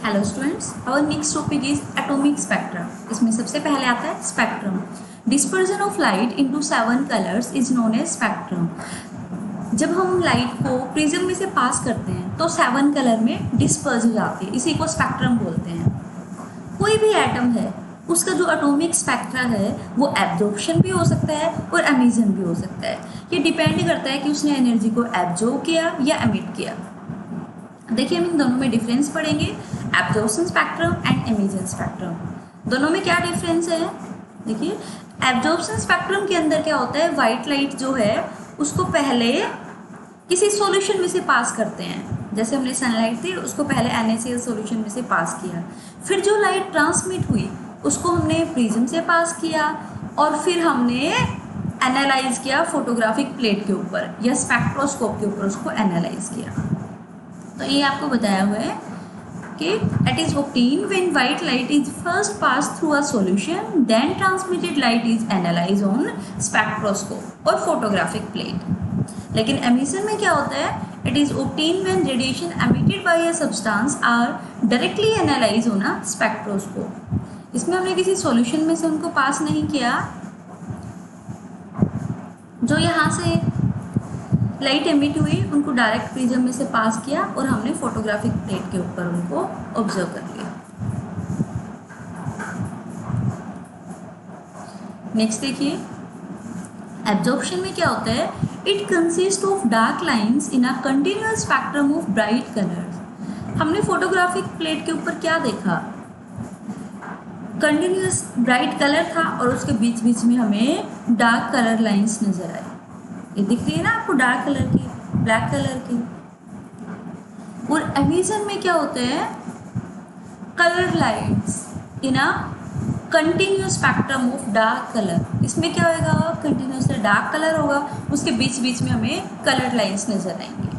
Hello students, our next topic is atomic spectrum. इसमें सबसे पहले आता है spectrum. Dispersion of light into 7 colours is known as spectrum. जब हम लाइट को प्रिज्म में से पास करते हैं तो 7 कलर में डिस्पर्ज हो जाती है, इसी को स्पेक्ट्रम बोलते हैं। कोई भी एटम है उसका जो एटॉमिक स्पेक्ट्रा है वो एब्जॉर्प्शन भी हो सकता है और एमिशन भी हो सकता है। ये डिपेंड करता है कि उसने एनर्जी को एब्जॉर्ब किया या एमिट किया। देखिए हम इन दोनों में डिफरेंस पढ़ेंगे, absorption spectrum and emission spectrum. दोनों में क्या डिफरेंस है? देखिए एब्जॉर्प्शन स्पेक्ट्रम के अंदर क्या होता है, वाइट लाइट जो है उसको पहले किसी सॉल्यूशन में से पास करते हैं। जैसे हमने सनलाइट थी उसको पहले NaCl सॉल्यूशन में से पास किया, फिर जो लाइट ट्रांसमिट हुई उसको हमने प्रिज्म से पास किया और फिर हमने एनालाइज किया फोटोग्राफिक प्लेट के ऊपर या स्पेक्ट्रोस्कोप के ऊपर उसको एनालाइज किया। तो ये आपको बताया हुआ है कि it is obtained when white light is first passed through a solution, then transmitted light is analyzed on spectroscope और photographic plate। लेकिन emission में क्या होता है? It is obtained when radiation emitted by a substance are directly analyzed on a spectroscope। इसमें हमने किसी solution में से उनको पास नहीं किया, जो यहाँ से लाइट एमिट हुई उनको डायरेक्ट प्रिज्म में से पास किया और हमने फोटोग्राफिक प्लेट के ऊपर उनको ऑब्जर्व कर लिया। नेक्स्ट देखिए एब्जॉर्प्शन में क्या होता है, it consist of dark lines in a continuous spectrum of bright colours. हमने फोटोग्राफिक प्लेट के ऊपर क्या देखा, कंटिन्यूअस ब्राइट कलर था और उसके बीच बीच में हमें डार्क कलर लाइंस नजर आई। ये दिख रही है ना आपको, डार्क कलर की, ब्लैक कलर की। और एमिशन में क्या होता है, colour lights in a continuous spectrum of dark colour. इसमें क्या होगा, कंटिन्यूअस डार्क कलर होगा, उसके बीच बीच में हमें कलर लाइंस नजर आएंगे।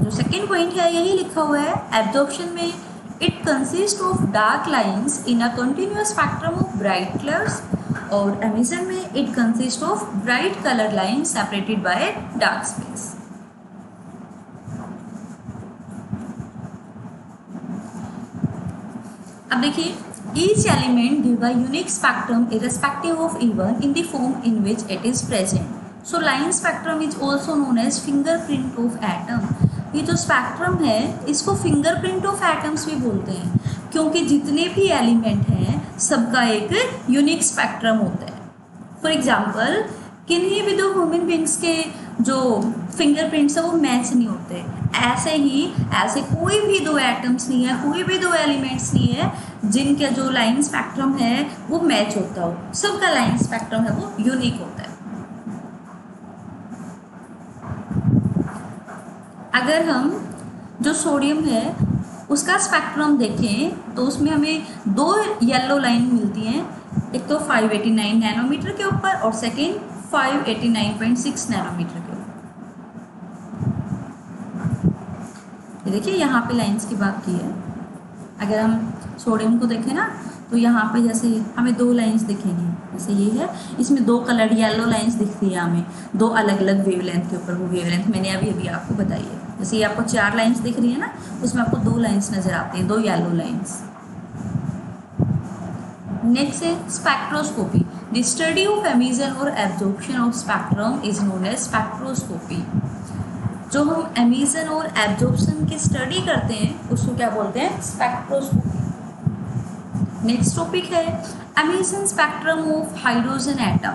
जो सेकेंड पॉइंट है यही लिखा हुआ है, एब्जॉर्प्शन में it consist of dark lines in a continuous spectrum of bright colours और एमिशन में it consist of bright colour line separated by dark space. अब देखिए each element give a unique spectrum irrespective of even in the form in which it is present. So line spectrum is also known as fingerprint of atom। ये जो spectrum है इसको fingerprint of atoms भी बोलते हैं, क्योंकि जितने भी एलिमेंट हैं सबका एक यूनिक स्पेक्ट्रम होता है। फॉर एग्जांपल किन्हीं भी दो ह्यूमन बींग्स के जो फिंगरप्रिंट्स है वो मैच नहीं होते, ऐसे ही ऐसे कोई भी दो एटम्स नहीं है, कोई भी दो एलिमेंट्स नहीं है जिनका जो लाइन स्पेक्ट्रम है वो मैच होता हो। सबका लाइन स्पेक्ट्रम है वो यूनिक होता है। अगर हम जो सोडियम है उसका स्पेक्ट्रम देखें तो उसमें हमें दो येलो लाइन मिलती हैं, एक तो 589 नैनोमीटर के ऊपर और सेकेंड 589.6 नैनोमीटर के ऊपर। देखिए यहाँ पे लाइंस की बात की है। अगर हम सोडियम को देखें ना तो यहाँ पे जैसे हमें दो लाइंस दिखेंगी, जैसे ये है, इसमें दो कलर्ड येलो लाइंस दिख रही है हमें दो अलग अलग वेवलेंथ के ऊपर। वो वेवलेंथ मैंने अभी आपको बताई है। जैसे ये आपको 4 लाइंस दिख रही है ना, उसमें आपको 2 लाइंस नजर आती हैं, 2 येलो लाइंस। नेक्स्ट है spectroscopy. The study of emission और absorption of spectrum is known as spectroscopy. जो हम एमिशन और एब्जॉर्प्शन की स्टडी करते हैं उसको क्या बोलते हैं, स्पेक्ट्रोस्कोपी। नेक्स्ट टॉपिक है emission spectrum of hydrogen atom.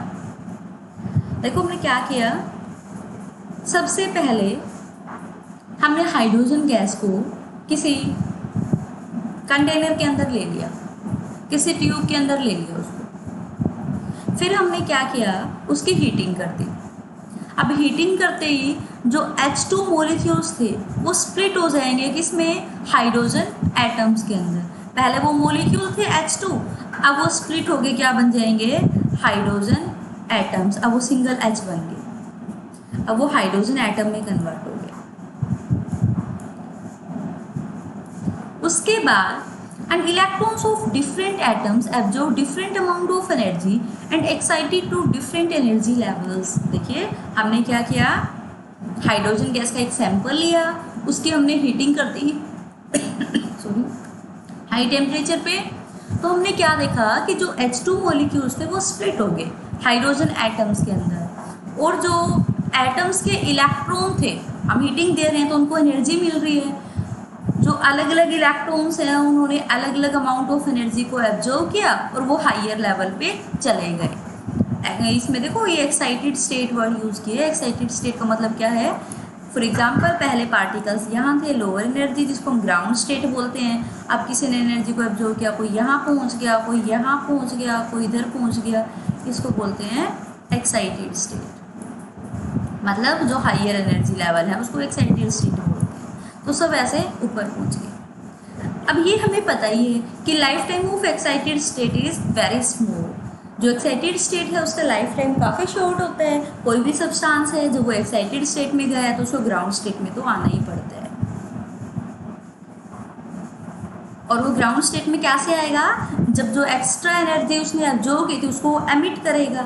देखो हमने क्या किया, सबसे पहले हमने हाइड्रोजन गैस को किसी कंटेनर के अंदर ले लिया, किसी ट्यूब के अंदर ले लिया उसको, फिर हमने क्या किया, उसकी हीटिंग कर दी। अब हीटिंग करते ही जो H2 मॉलिक्यूल्स थे वो स्प्लिट हो जाएंगे किसमें, हाइड्रोजन एटम्स के अंदर। पहले वो मॉलिक्यूल थे H2, अब वो Split होके क्या बन जाएंगे, हाइड्रोजन एटम्स। अब वो सिंगल H बन गए, अब वो हाइड्रोजन एटम में कन्वर्ट हो गया। उसके बाद and electrons of different atoms absorb different amount of energy and excited to different energy levels. देखिए हमने क्या किया, हाइड्रोजन गैस का एक सैंपल लिया, उसकी हमने हीटिंग कर दी सॉरी, हाई टेम्परेचर पे तो हमने क्या देखा कि जो H2 मॉलिक्यूल्स थे वो स्प्लिट हो गए हाइड्रोजन एटम्स के अंदर, और जो एटम्स के इलेक्ट्रॉन थे, हम हीटिंग दे रहे हैं तो उनको एनर्जी मिल रही है, जो अलग अलग इलेक्ट्रॉन्स हैं उन्होंने अलग अलग अमाउंट ऑफ एनर्जी को एब्जॉर्व किया और वो हायर लेवल पे चले गए। इसमें देखो ये एक्साइटेड स्टेट वर्ड यूज़ किया है। एक्साइटेड स्टेट का मतलब क्या है? फॉर एग्जांपल पहले पार्टिकल्स यहाँ थे, लोअर एनर्जी जिसको हम ग्राउंड स्टेट बोलते हैं। अब किसी ने एनर्जी को एब्जॉर्व किया, कोई यहाँ पहुँच गया, कोई यहाँ पहुँच गया, कोई इधर पहुँच गया, इसको बोलते हैं एक्साइटेड स्टेट। मतलब जो हायर एनर्जी लेवल है उसको एक्साइटेड स्टेट बोलते हैं। तो सब ऐसे ऊपर पहुँच गए। अब ये हमें पता ही है कि life time of excited state is very small. जो एक्साइटेड स्टेट है उसका लाइफ टाइम काफ़ी शॉर्ट होता है। कोई भी सब्सटेंस है जो वो एक्साइटेड स्टेट में गया है तो उसको ग्राउंड स्टेट में तो आना ही पड़ता है। और वो ग्राउंड स्टेट में कैसे आएगा? जब जो एक्स्ट्रा एनर्जी उसने एब्जॉर्व की थी उसको एमिट करेगा।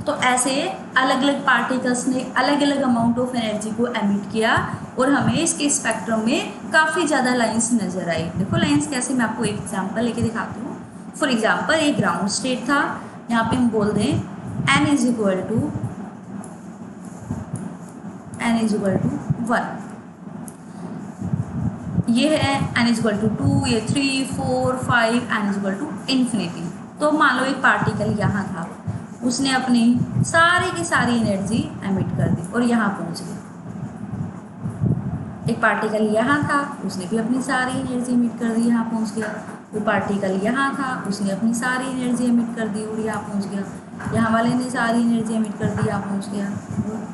तो ऐसे अलग अलग पार्टिकल्स ने अलग अलग अमाउंट ऑफ एनर्जी को एमिट किया और हमें इसके स्पेक्ट्रम में काफ़ी ज़्यादा लाइंस नज़र आई। देखो लाइंस कैसे, मैं आपको एक एग्जांपल लेके दिखाती हूँ। फॉर एग्जांपल एक ग्राउंड स्टेट था, यहाँ पे हम बोल दें n इज इक्वल टू 1, ये है n इज इक्वल टू 2, ये 3, 4, 5, n is equal to infinity. तो मान लो एक पार्टिकल यहाँ था, उसने अपनी सारी की सारी एनर्जी एमिट कर दी और यहाँ पहुँच गया। एक पार्टिकल यहाँ था, उसने भी अपनी सारी एनर्जी एमिट कर दी, यहाँ पहुँच गया। वो पार्टिकल यहाँ था, उसने अपनी सारी एनर्जी एमिट कर दी और यहाँ पहुँच गया। यहाँ वाले ने सारी एनर्जी एमिट कर दी, यहाँ पहुँच गया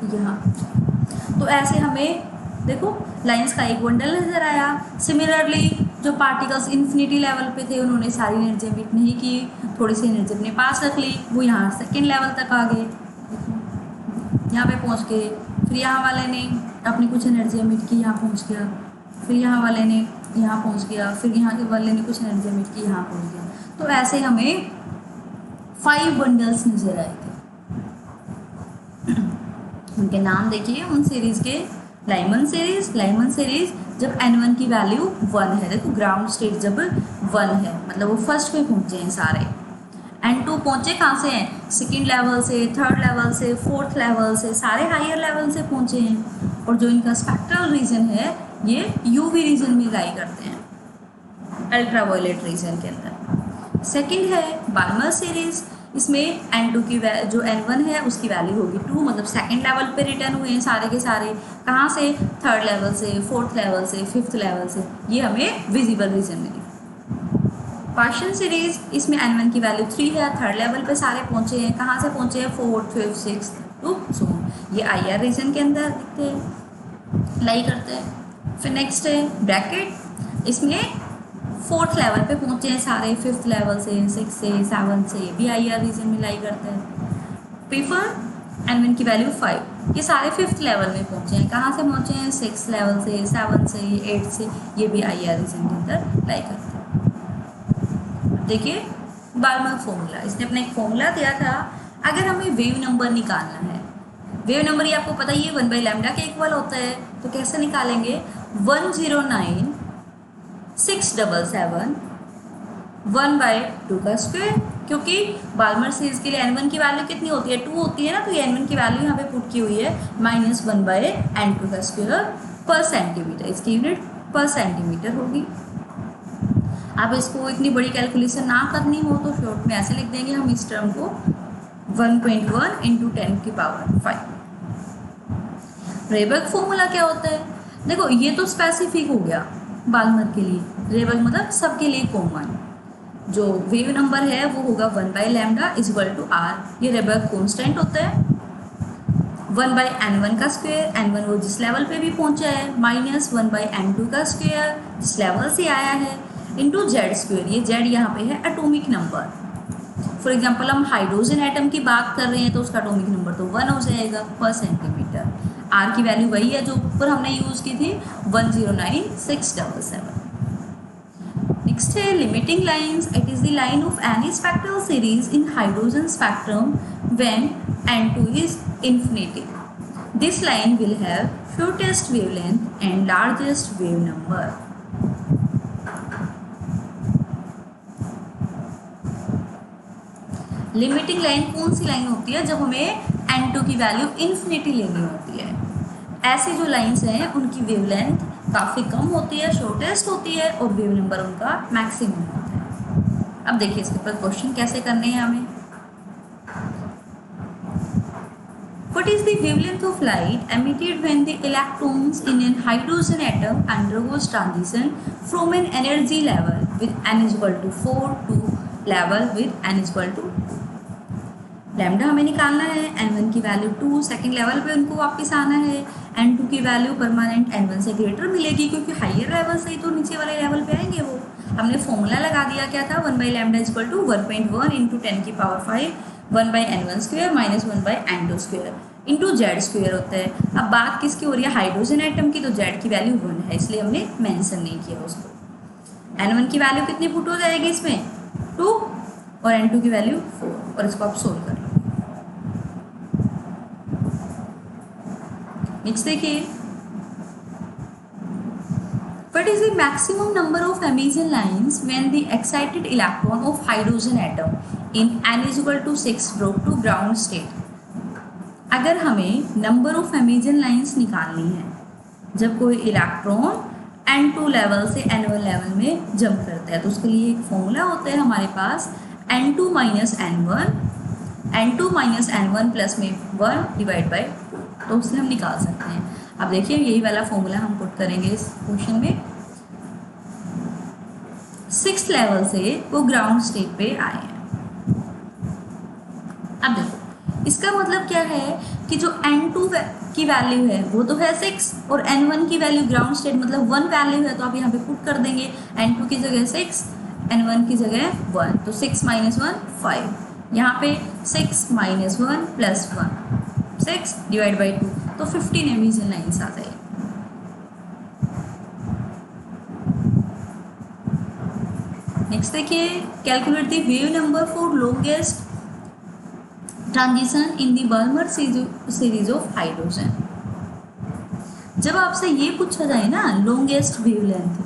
और यहाँ। तो ऐसे हमें देखो लाइंस का एक बंडल नज़र आया। सिमिलरली जो पार्टिकल्स इन्फिनिटी लेवल पे थे उन्होंने सारी एनर्जी एमिट नहीं की, थोड़ी सी एनर्जी अपने पास रख ली, वो यहाँ सेकेंड लेवल तक आ गए, यहाँ पे पहुँच गए। फिर यहाँ वाले ने अपनी कुछ एनर्जी एमिट की, यहाँ पहुँच गया। फिर यहाँ वाले ने यहाँ पहुँच गया, फिर यहाँ के वाले ने कुछ एनर्जी एमिट की, यहाँ पहुँच गया। तो ऐसे हमें 5 बंडल्स नज़र आए थे। उनके नाम देखिए उन सीरीज़ के। लाइमन सीरीज़ जब n1 की वैल्यू 1 है, देखो ग्राउंड स्टेट जब 1 है मतलब वो फर्स्ट पे पहुँचे हैं सारे। n2 पहुँचे कहाँ से हैं? सेकेंड लेवल से, थर्ड लेवल से, फोर्थ लेवल से, सारे हायर लेवल से पहुँचे हैं। और जो इनका स्पेक्ट्रल रीजन है ये यूवी रीजन में लाई करते हैं, अल्ट्रावायलेट रीजन के अंदर। सेकंड है बाल्मर सीरीज़, इसमें n2 की जो n1 है उसकी वैल्यू होगी 2, मतलब सेकंड लेवल पे रिटर्न हुए हैं सारे के सारे। कहाँ से? थर्ड लेवल से, फोर्थ लेवल से, फिफ्थ लेवल से। ये हमें विजिबल रीजन में दिखा। पार्शियल सीरीज़, इसमें n1 की वैल्यू 3 है, थर्ड लेवल पे सारे पहुँचे हैं। कहाँ से पहुँचे हैं? 4th, 5th, 6th टू सो। ये IR रीजन के अंदर दिखते हैं, लाई करते हैं। फिर नेक्स्ट है ब्रैकेट, इसमें 4th लेवल पे पहुँचे हैं सारे, 5th लेवल से, 6th से, 7th से, ये भी IR रीजन में लाई करते हैं। पेपर n1 की वैल्यू 5, ये सारे 5th लेवल में पहुँचे हैं। कहाँ से पहुँचे हैं? 6th लेवल से, 7th से, 8th से, ये भी IR रीजन के अंदर लाई करते हैं। देखिए बाल्मर फॉर्मूला, इसने अपना एक फॉर्मूला दिया था। अगर हमें वेव नंबर निकालना है, वेव नंबर ये आपको पता ही है 1/λ के इक्वल होता है, तो कैसे निकालेंगे? 109 677 1/2 का स्क्वायर, क्योंकि बाल्मर सीरीज के लिए n1 की वैल्यू कितनी होती है? 2 होती है ना, तो ये n1 की वैल्यू यहाँ पे पुट की हुई है -1/n2 का स्क्वायर पर सेंटीमीटर। इसकी यूनिट पर सेंटीमीटर होगी। आप इसको इतनी बड़ी कैलकुलेशन ना करनी हो तो शॉर्ट में ऐसे लिख देंगे हम इस टर्म को 1.1 × 10⁵। रेबर्ग फॉर्मूला क्या होता है? देखो ये तो स्पेसिफिक हो गया बाल्मर के लिए, रेबर्ग मतलब सबके लिए कॉमन। जो वेव नंबर है वो होगा 1/λ = r, ये रेबर्ग कॉन्स्टेंट होता है। 1/n1 का स्क्वायर, n1 वो जिस लेवल पे भी पहुंचा है, -1/n2 का स्क्वायर जिस लेवल से आया है, इंटू जेड स्क्वायर, ये जेड यहाँ पे है एटॉमिक नंबर। फॉर एग्जांपल हम हाइड्रोजन एटम की बात कर रहे हैं तो उसका एटॉमिक नंबर तो 1 हो जाएगा पर सेंटीमीटर। आर की वैल्यू वही है जो ऊपर हमने यूज़ की थी 109,677। नेक्स्ट है limiting lines. It is the line of any spectral series in hydrogen spectrum when n2 is infinity. This line will have shortest wavelength and largest wave number. Limiting line कौन सी line होती है? जब हमें n2 की value infinity लेनी होती है। ऐसी जो लाइंस हैं उनकी वेवलेंथ काफ़ी कम होती है, शॉर्टेस्ट होती है, और वेव नंबर उनका मैक्सिमम होता है। अब देखिए इसके ऊपर क्वेश्चन कैसे करने हैं हमें। What is the wavelength of light emitted when the electrons in an hydrogen atom undergoes transition from an energy level with n is equal to 4 to level with n is equal to lambda हमें निकालना है, n1 की value 2, second level पे उनको वापस आना है, n2 की वैल्यू परमानेंट n1 से ग्रेटर मिलेगी क्योंकि हाइयर लेवल से ही तो नीचे वाले लेवल पे आएंगे वो। हमने फॉर्मूला लगा दिया, क्या था? 1 by lambda is equal to 1.1 into 10 की power 5 1 by n1 square minus 1 by n2 square into Z square होता है। अब बात किसकी हो रही है? हाइड्रोजन एटम की, तो जेड की वैल्यू 1 है, इसलिए हमने मेंशन नहीं किया उसको। n1 की वैल्यू कितनी पुट हो जाएगी इसमें? 2, और n2 की वैल्यू 4, और इसको आप सोल्व कर लो। नेक्स्ट देखिए, what is the maximum number of emission lines when the excited electron of hydrogen atom in n is equal to 6 drop to ground state? अगर हमें नंबर ऑफ एमिशन लाइंस निकालनी है जब कोई इलेक्ट्रॉन n2 लेवल से n1 level में jump करता है, तो उसके लिए एक फॉर्मूला होता है हमारे पास, n2 माइनस n1 प्लस में 1 डिवाइड बाई 2, तो उससे हम निकाल सकते हैं। अब देखिए यही वाला फॉर्मूला हम पुट करेंगे इस क्वेश्चन में। 6th लेवल से वो ग्राउंड स्टेट पे आए हैं। अब देखो इसका मतलब क्या है कि जो n2 की वैल्यू है वो तो है 6, और n1 की वैल्यू ग्राउंड स्टेट मतलब 1 वैल्यू है, तो आप यहाँ पे पुट कर देंगे n2 की जगह 6, n1 की जगह 1, तो 6 माइनस 1 5, यहाँ पे 6 माइनस 1 प्लस 1 6 डिवाइड बाई 2, तो 15 एमिशन लाइन्स आ जाएगी। नेक्स्ट देखिए, calculate the wave number for longest transition in the burner series of hydrogen. जब आपसे ये पूछा जाए ना लॉन्गेस्ट वेवलेंथ,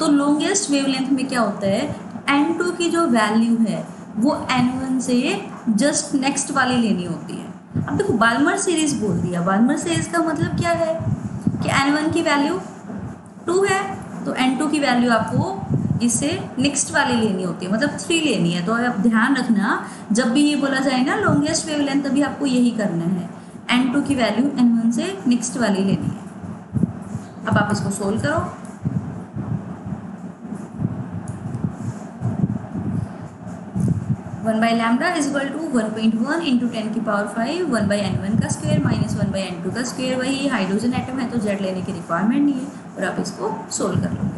तो लॉन्गेस्ट वेवलेंथ में क्या होता है? n2 की जो वैल्यू है वो n1 से जस्ट नेक्स्ट वाली लेनी होती है। अब देखो बाल्मर सीरीज बोल दिया, बाल्मर सीरीज का मतलब क्या है कि n1 की वैल्यू 2 है, तो n2 की वैल्यू आपको इससे नेक्स्ट वाली लेनी होती है, मतलब 3 लेनी है। तो आप ध्यान रखना जब भी ये बोला जाए ना लॉन्गेस्ट वेवलेंथ, तभी आपको यही करना है, n2 की वैल्यू n1 से नेक्स्ट वाली लेनी है। अब आप इसको सोल्व करो। One by lambda is equal to 1.1 into 10 की पावर 5 1 बाई n1 का स्क्वायर माइनस 1 बाई n2 का स्क्वायर। वही हाइड्रोजन एटम है तो जेड लेने की रिक्वायरमेंट नहीं है, और आप इसको सोल्व कर लो।